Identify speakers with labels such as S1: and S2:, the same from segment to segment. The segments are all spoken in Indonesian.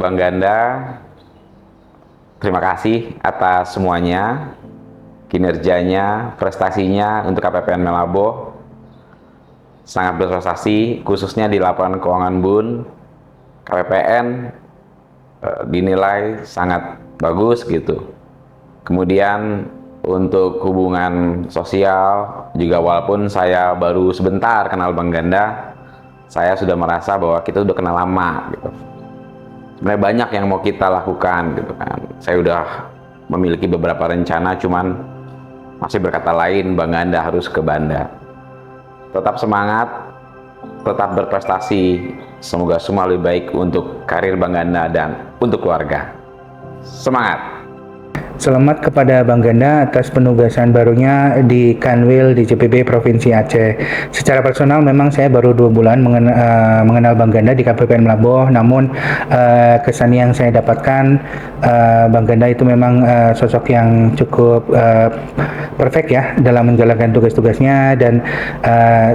S1: Bang Ganda, terima kasih atas semuanya, kinerjanya, prestasinya untuk KPPN Melabo. Sangat berprestasi, khususnya di laporan keuangan BUN. KPPN dinilai sangat bagus gitu. Kemudian untuk hubungan sosial juga, walaupun saya baru sebentar kenal Bang Ganda, saya sudah merasa bahwa kita udah kenal lama gitu. Sebenarnya banyak yang mau kita lakukan gitu kan. Saya udah memiliki beberapa rencana, cuman masih berkata lain, Bang Ganda harus ke Banda. Tetap semangat, tetap berprestasi. Semoga semua lebih baik untuk karir Bang Ganda dan untuk keluarga. Semangat!
S2: Selamat kepada Bang Ganda atas penugasan barunya di Kanwil DJPB Provinsi Aceh. Secara personal memang saya baru 2 bulan mengenal Bang Ganda di KPPN Melabo, namun kesan yang saya dapatkan, Bang Ganda itu memang sosok yang cukup perfect ya dalam menjalankan tugas-tugasnya, dan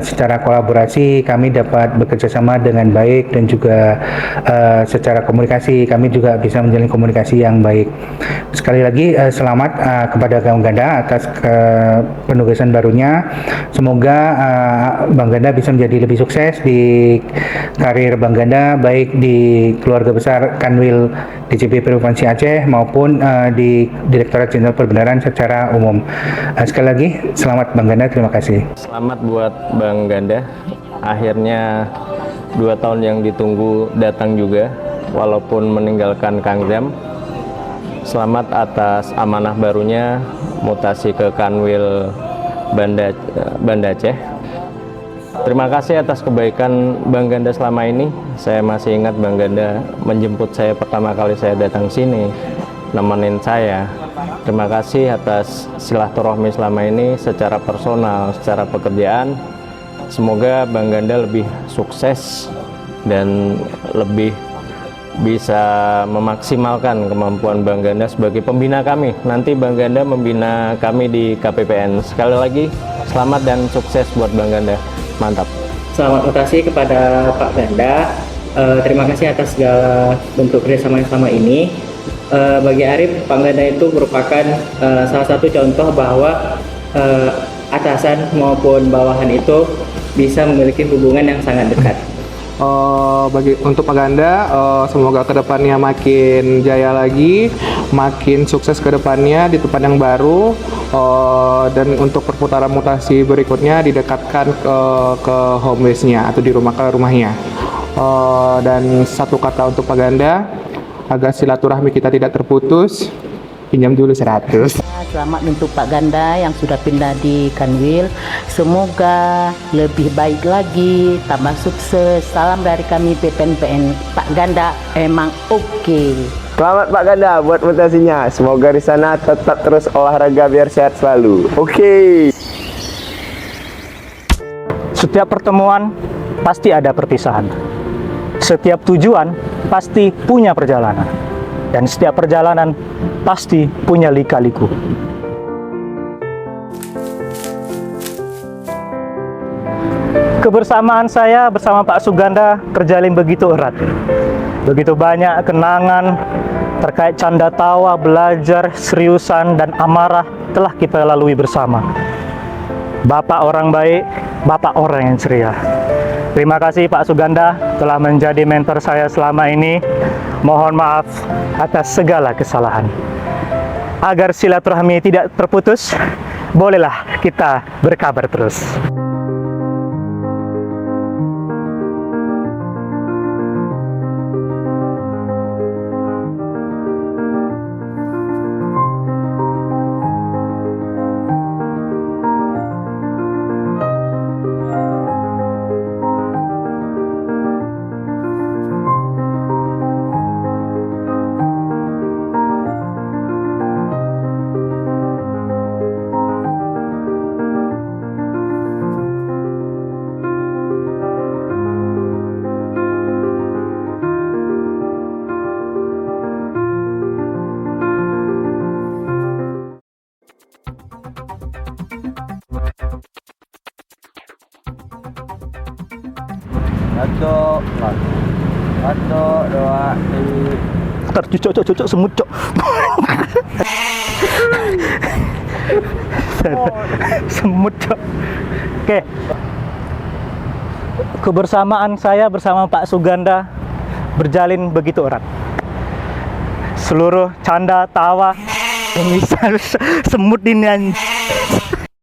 S2: secara kolaborasi kami dapat bekerja sama dengan baik, dan juga secara komunikasi kami juga bisa menjalin komunikasi yang baik. Sekali lagi selamat kepada Bang Ganda atas penugasan barunya. Semoga Bang Ganda bisa menjadi lebih sukses di karir Bang Ganda, baik di keluarga besar Kanwil DJP Provinsi Aceh maupun di Direktorat Jenderal Perbendaharaan secara umum. Sekali lagi selamat Bang Ganda, terima kasih.
S3: Selamat buat Bang Ganda, akhirnya 2 tahun yang ditunggu datang juga, walaupun meninggalkan Kang Zam. Selamat atas amanah barunya, mutasi ke Kanwil Banda Aceh. Terima kasih atas kebaikan Bang Ganda selama ini. Saya masih ingat Bang Ganda menjemput saya pertama kali saya datang sini, nemenin saya. Terima kasih atas silaturahmi selama ini secara personal, secara pekerjaan. Semoga Bang Ganda lebih sukses dan lebih bisa memaksimalkan kemampuan Bang Ganda sebagai pembina kami. Nanti Bang Ganda membina kami di KPPN. Sekali lagi selamat dan sukses buat Bang Ganda. Mantap.
S4: Selamat mutasi kepada Pak Ganda. Terima kasih atas segala bentuk kerjasama yang selama ini. Bagi Arif, Pak Ganda itu merupakan salah satu contoh bahwa atasan maupun bawahan itu bisa memiliki hubungan yang sangat dekat.
S5: Untuk Pak Ganda, semoga kedepannya makin jaya lagi, makin sukses kedepannya di tempat yang baru, dan untuk perputaran mutasi berikutnya didekatkan ke home base-nya atau di rumahnya. Dan satu kata untuk Pak Ganda, agar silaturahmi kita tidak terputus, pinjam dulu 100.
S6: Selamat untuk Pak Ganda yang sudah pindah di Kanwil. Semoga lebih baik lagi, tambah sukses. Salam dari kami PPNPN. Pak Ganda emang oke.
S7: Selamat Pak Ganda buat mutasinya. Semoga di sana tetap terus olahraga biar sehat selalu. Oke.
S8: Setiap pertemuan pasti ada perpisahan. Setiap tujuan pasti punya perjalanan. Dan setiap perjalanan pasti punya lika-liku. Kebersamaan saya bersama Pak Suganda terjalin begitu erat. Begitu banyak kenangan terkait canda tawa, belajar, seriusan, dan amarah telah kita lalui bersama. Bapak orang baik, Bapak orang yang ceria. Terima kasih Pak Suganda telah menjadi mentor saya selama ini. Mohon maaf atas segala kesalahan. Agar silaturahmi tidak terputus, bolehlah kita berkabar terus.
S7: Satu,
S4: Satu, dua, tiga.
S8: Ntar cocok semut cok. Semut cok. Oke. Kebersamaan saya bersama Pak Suganda berjalin begitu erat. Seluruh canda tawa yang bisa semut ini